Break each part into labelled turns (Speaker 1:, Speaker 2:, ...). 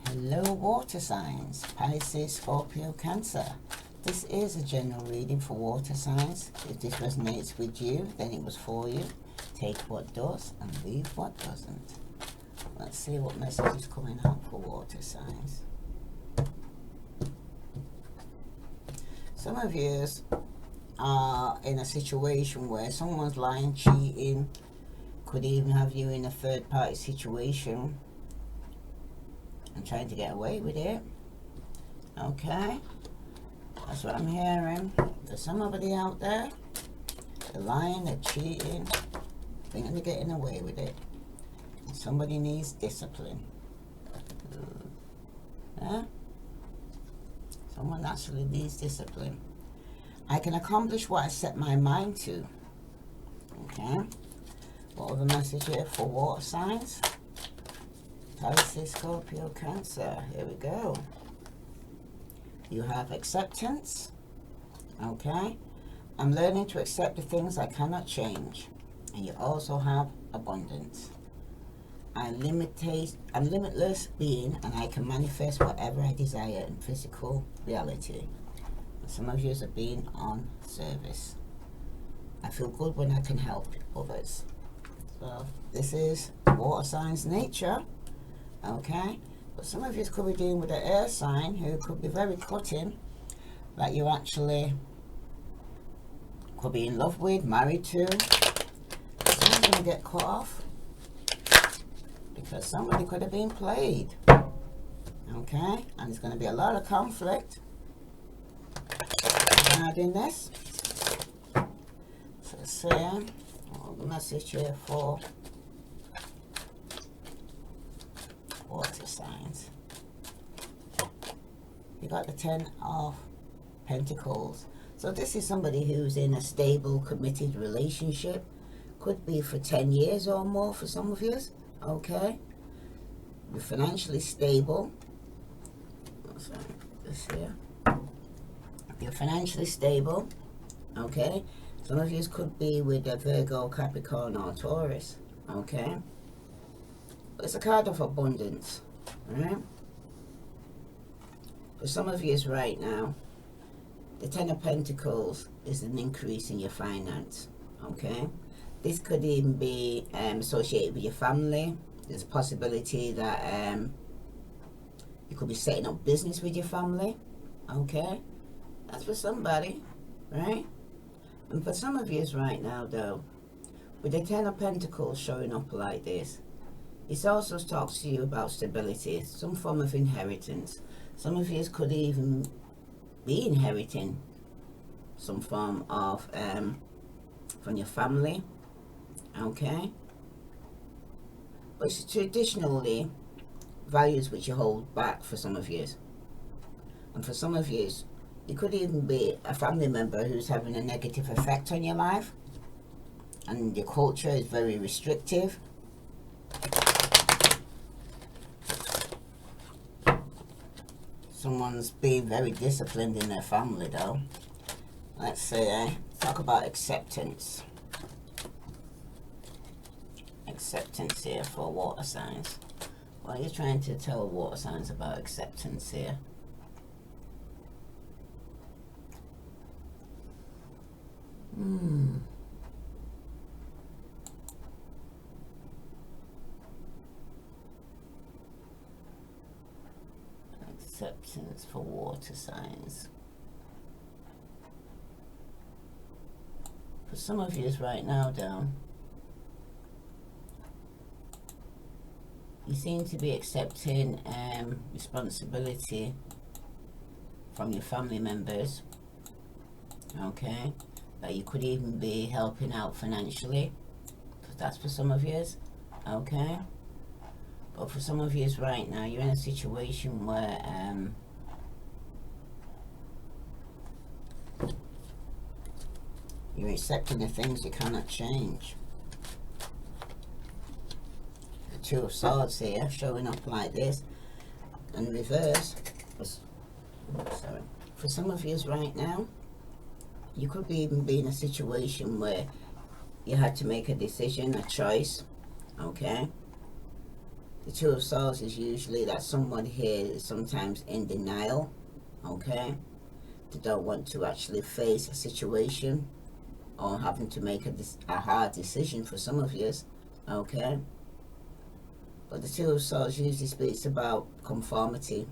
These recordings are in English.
Speaker 1: Hello water signs, Pisces, Scorpio, Cancer. This is a general reading for water signs. If this resonates with you, then it was for you. Take what does and leave what doesn't. Let's see what message is coming out for water signs. Some of you are in a situation where someone's lying, cheating, could even have you in a third party situation and trying to get away with it. Okay, that's what I'm hearing. There's somebody out there, they're lying, they're cheating, thinking they're getting away with it. And somebody needs discipline. Yeah? Someone actually needs discipline. I can accomplish what I set my mind to. Okay, what other message here for water signs? Pisces, Scorpio, Cancer. Here we go. You have acceptance. Okay. I'm learning to accept the things I cannot change. And you also have abundance. I'm limitless being, and I can manifest whatever I desire in physical reality. And some of you are being on service. I feel good when I can help others. So this is water signs nature. Okay, but some of you could be dealing with an air sign who could be very cutting, like you actually could be in love with, married to. Someone's going to get cut off because somebody could have been played. Okay, and there's going to be a lot of conflict regarding this. So say the message here for water signs. You got the 10 of Pentacles. So this is somebody who's in a stable, committed relationship. Could be for 10 years or more for some of you. Okay. You're financially stable. Sorry, this here. You're financially stable. Okay. Some of you could be with a Virgo, Capricorn or Taurus. Okay. It's a card of abundance, right? For some of you right now, the 10 of Pentacles is an increase in your finance, okay? This could even be associated with your family. There's a possibility that you could be setting up business with your family, okay? That's for somebody, right? And for some of you right now, though, with the 10 of Pentacles showing up like this, it also talks to you about stability, some form of inheritance. Some of you could even be inheriting some form of from your family, okay? But it's traditionally values which you hold back for some of you. And for some of you, it could even be a family member who's having a negative effect on your life, and your culture is very restrictive. Someone's being very disciplined in their family, though. Let's say, talk about acceptance. Acceptance here for water signs. What are you trying to tell water signs about acceptance here? Acceptance for water signs. For some of you right now, down, you seem to be accepting responsibility from your family members, okay? That you could even be helping out financially, because that's for some of you, okay? But for some of you right now, you're in a situation where you're accepting the things you cannot change. The 2 of Swords here, showing up like this. And reverse, sorry. For some of you right now, you could even be in a situation where you had to make a decision, a choice, okay? The Two of Swords is usually that someone here is sometimes in denial, okay? They don't want to actually face a situation or having to make a hard decision for some of you, okay? But the Two of Swords usually speaks about conformity.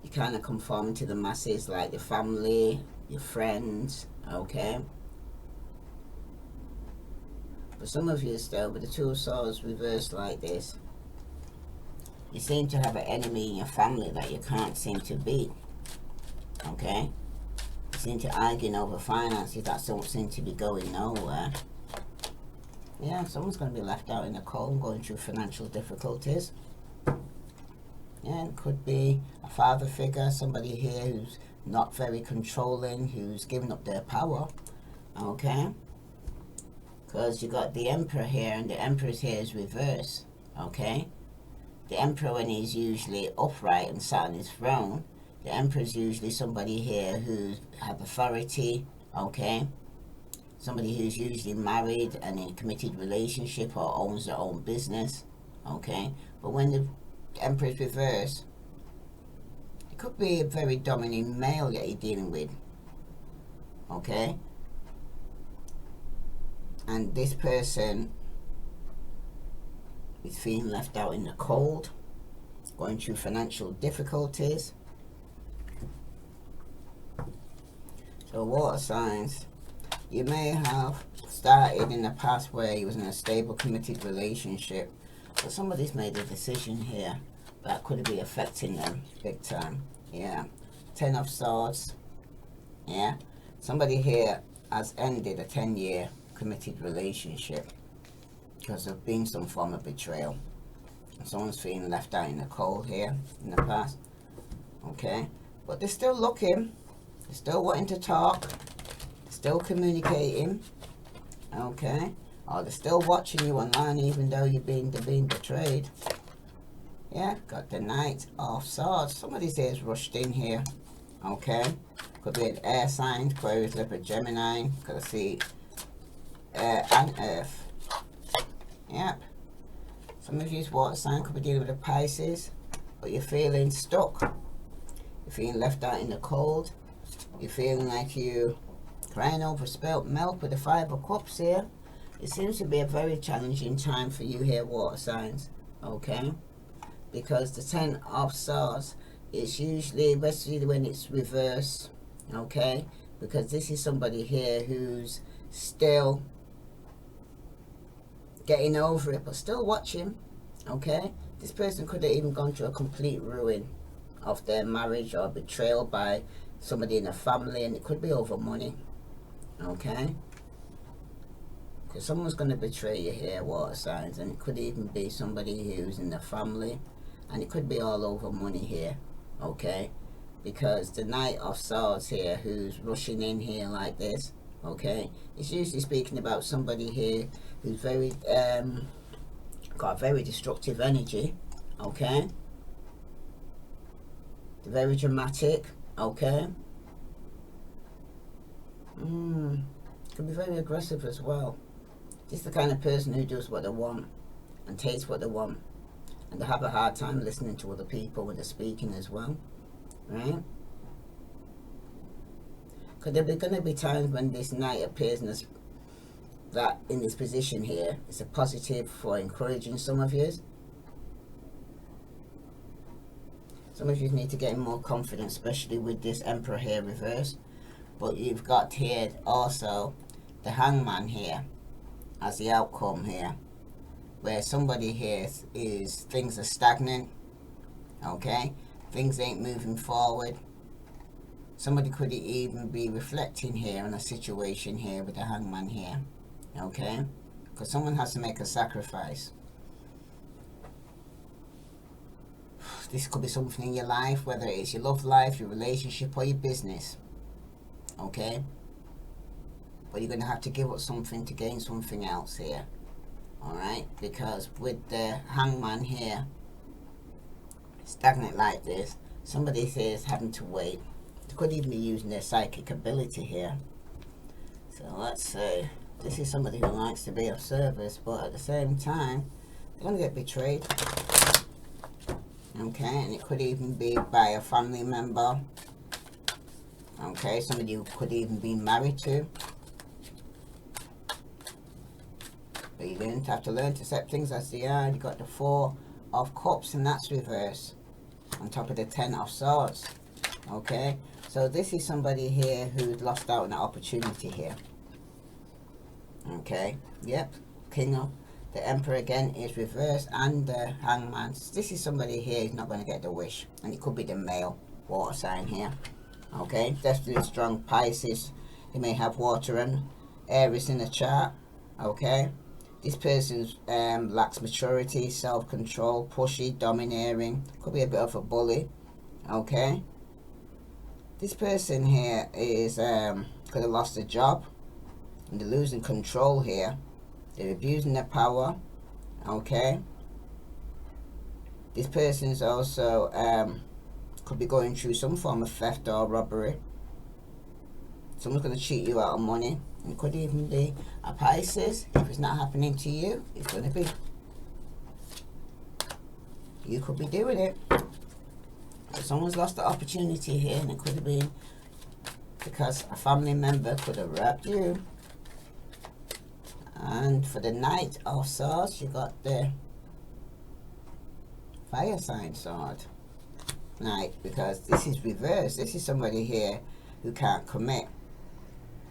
Speaker 1: You kind of conform to the masses, like your family, your friends, okay? For some of you still, with the Two of Swords reversed like this, you seem to have an enemy in your family that you can't seem to beat, okay? You seem to argue over finances that don't seem to be going nowhere. Yeah, someone's going to be left out in the cold, going through financial difficulties. Yeah, it could be a father figure, somebody here who's not very controlling, who's giving up their power, okay? Because you got the Emperor here, and the Emperor's here is reverse, okay? The Emperor, when he's usually upright and sat on his throne, the Emperor's usually somebody here who have authority, okay? Somebody who's usually married and in a committed relationship or owns their own business, okay? But when the Emperor's reverse, it could be a very dominant male that you're dealing with, okay? And this person is feeling left out in the cold, going through financial difficulties. So water signs, you may have started in the past where you was in a stable, committed relationship, but somebody's made a decision here that could be affecting them big time. Yeah, 10 of Swords. Yeah, somebody here has ended a 10-year committed relationship because of being some form of betrayal. Someone's feeling left out in the cold here in the past, okay? But they're still looking, they're still wanting to talk, still communicating, okay? Or they're still watching you online even though they're being betrayed. Yeah, got the Knight of Swords. Somebody says rushed in here, okay? Could be an air sign, Aquarius, Leopard, Gemini. Could I see air and earth? Yep. Some of you's water sign could be dealing with a Pisces, but you're feeling stuck. You're feeling left out in the cold. You're feeling like you crying over spilt milk with the Five of Cups here. It seems to be a very challenging time for you here, water signs, okay? Because the 10 of Swords is usually, especially when it's reverse, okay? Because this is somebody here who's still getting over it, but still watching, okay? This person could have even gone through a complete ruin of their marriage or betrayal by somebody in the family, and it could be over money, okay? Because someone's going to betray you here, water signs, and it could even be somebody who's in the family, and it could be all over money here, okay? Because the Knight of Swords here, who's rushing in here like this, okay, it's usually speaking about somebody here who's very got very destructive energy, okay? They're very dramatic, okay? Could be very aggressive as well. Just the kind of person who does what they want and takes what they want, and they have a hard time listening to other people when they're speaking as well, right? Because there's going to be times when this Knight appears in this, that in this position here, it's a positive for encouraging some of you. Some of you need to get more confidence, especially with this Emperor here reversed. But you've got here also the Hangman here as the outcome here, where somebody here is things are stagnant, okay? Things ain't moving forward. Somebody could even be reflecting here on a situation here with the Hangman here, okay? Because someone has to make a sacrifice. This could be something in your life, whether it's your love life, your relationship, or your business, okay? But you're going to have to give up something to gain something else here, alright? Because with the Hangman here, stagnant like this, somebody says having to wait. They could even be using their psychic ability here. So let's say this is somebody who likes to be of service, but at the same time, going to get betrayed. Okay, and it could even be by a family member. Okay, somebody you could even be married to. But you're going to have to learn to accept things as they are. You got the 4 of Cups, and that's reverse on top of the 10 of Swords. Okay, so this is somebody here who's lost out on an opportunity here. Okay, yep, King of the Emperor again is reversed, and the Hangman. This is somebody here who's not going to get the wish, and it could be the male water sign here. Okay, definitely strong Pisces. He may have water and Aries in the chart. Okay, this person lacks maturity, self-control, pushy, domineering. Could be a bit of a bully. Okay, this person here is could have lost a job, and they're losing control here. They're abusing their power. Okay, this person is also could be going through some form of theft or robbery. Someone's going to cheat you out of money. It could even be a Pisces. If it's not happening to you, it's going to be. You could be doing it. So someone's lost the opportunity here, and it could have been because a family member could have robbed you. And for the Knight of Swords, you got the fire sign sword. Knight, because this is reversed. This is somebody here who can't commit.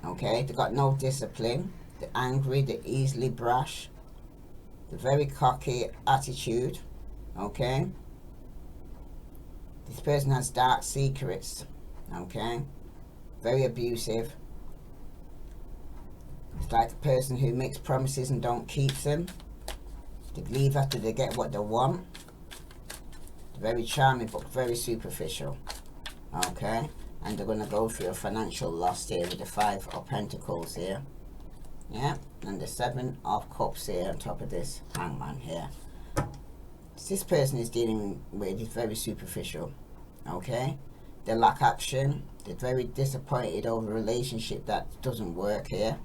Speaker 1: Okay, they got no discipline. They're angry, they're easily brash. They're very cocky attitude. Okay, this person has dark secrets. Okay, very abusive. It's like a person who makes promises and don't keep them. They leave after they get what they want. Very charming, but very superficial. Okay, and they're going to go through a financial loss here with the 5 of Pentacles here. Yeah, and the 7 of Cups here on top of this Hangman here. This person is dealing with is very superficial. Okay, they lack action. They're very disappointed over a relationship that doesn't work here.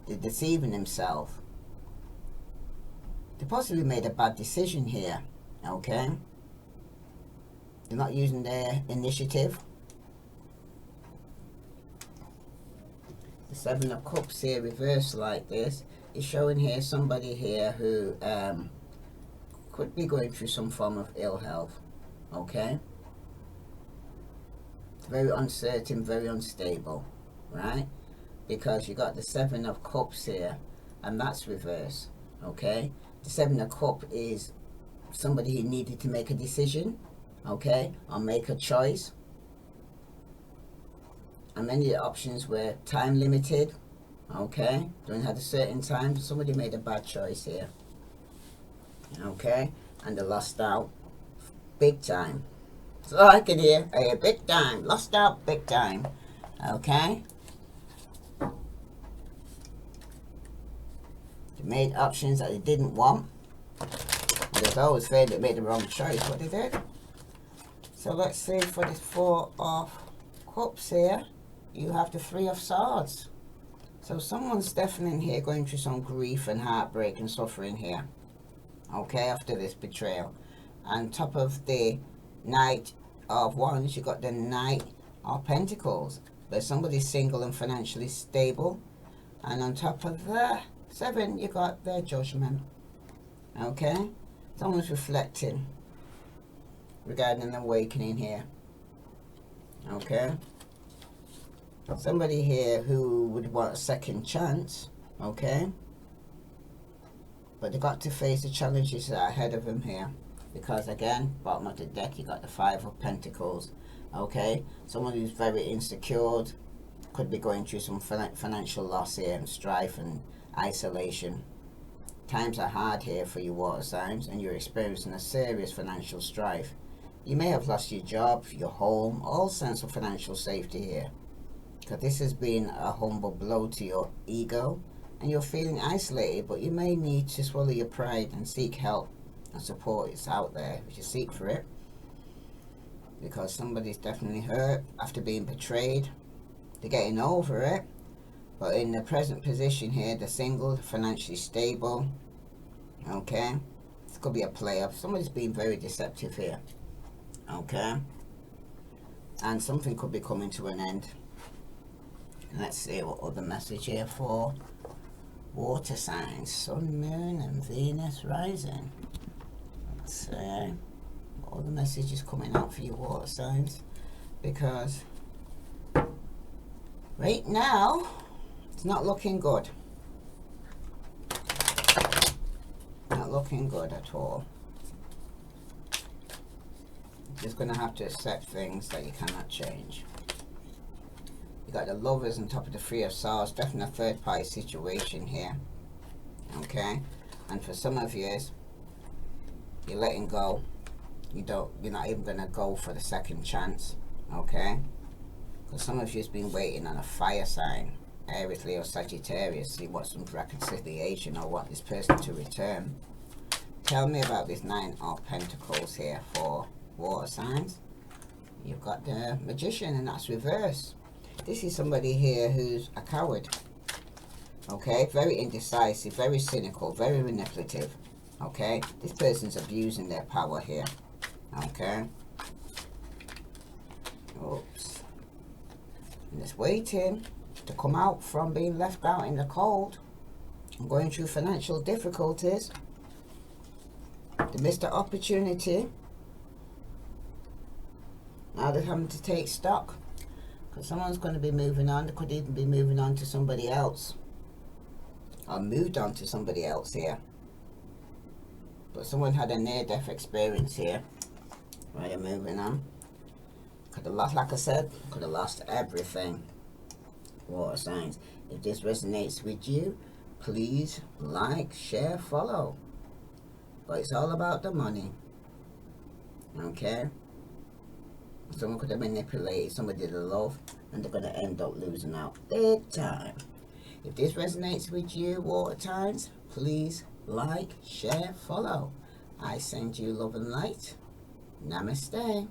Speaker 1: They're deceiving themselves. They possibly made a bad decision here. Okay, they're not using their initiative. The 7 of Cups here reversed like this is showing here somebody here who could be going through some form of ill health. Okay, it's very uncertain, very unstable, right? Because you got the 7 of Cups here, and that's reverse. Okay, the 7 of Cups is somebody who needed to make a decision, okay, or make a choice, and many of the options were time limited. Okay, don't have a certain time. Somebody made a bad choice here. Okay, and they lost out big time. So I can hear, hey, big time, lost out big time. Okay, they made options that they didn't want. There's always fair that made the wrong choice, what they did. So let's see, for the 4 of Cups here, you have the 3 of Swords. So someone's definitely here going through some grief and heartbreak and suffering here. Okay, after this betrayal. On top of the Knight of Wands, you got the Knight of Pentacles. But somebody's single and financially stable. And on top of the 7, you got the Judgment. Okay, someone's reflecting regarding an awakening here. Okay, somebody here who would want a second chance. Okay, but they got to face the challenges that are ahead of them here, because again, bottom of the deck, you got the 5 of Pentacles. Okay, someone who's very insecure, could be going through some financial loss here, and strife and isolation. Times are hard here for you water signs, and you're experiencing a serious financial strife. You may have lost your job, your home, all sense of financial safety here, because this has been a humble blow to your ego, and you're feeling isolated. But you may need to swallow your pride and seek help and support. It's out there if you seek for it, because somebody's definitely hurt after being betrayed. They're getting over it, but in the present position here, they're single, financially stable. Okay, could be a player. Somebody's being very deceptive here. Okay. And something could be coming to an end. Let's see what other message here for water signs. Sun, Moon, and Venus rising. Let's see what other message is coming out for you water signs. Because right now, it's not looking good. Not looking good at all. You're just going to have to accept things that you cannot change. You got the Lovers on top of the Three of Swords. Definitely a third party situation here. Okay? And for some of you, you're letting go. You're not even going to go for the second chance. Okay? Because some of you has been waiting on a fire sign. Aries, Leo, Sagittarius. See what some reconciliation or what this person to return. Tell me about this Nine of Pentacles here for water signs. You've got the Magician, and that's reverse. This is somebody here who's a coward. Okay, very indecisive, very cynical, very manipulative. Okay, this person's abusing their power here. Okay. Oops. And it's waiting to come out from being left out in the cold. I'm going through financial difficulties. They missed the opportunity. Now they're having to take stock. Because someone's going to be moving on. They could even be moving on to somebody else. Or moved on to somebody else here. But someone had a near-death experience here. Right, they're moving on. Could have lost, like I said, could have lost everything. Water signs. If this resonates with you, please like, share, follow. But it's all about the money. Okay? Someone could have manipulated somebody to love, and they're going to end up losing out big time. If this resonates with you, water signs, please like, share, follow. I send you love and light. Namaste.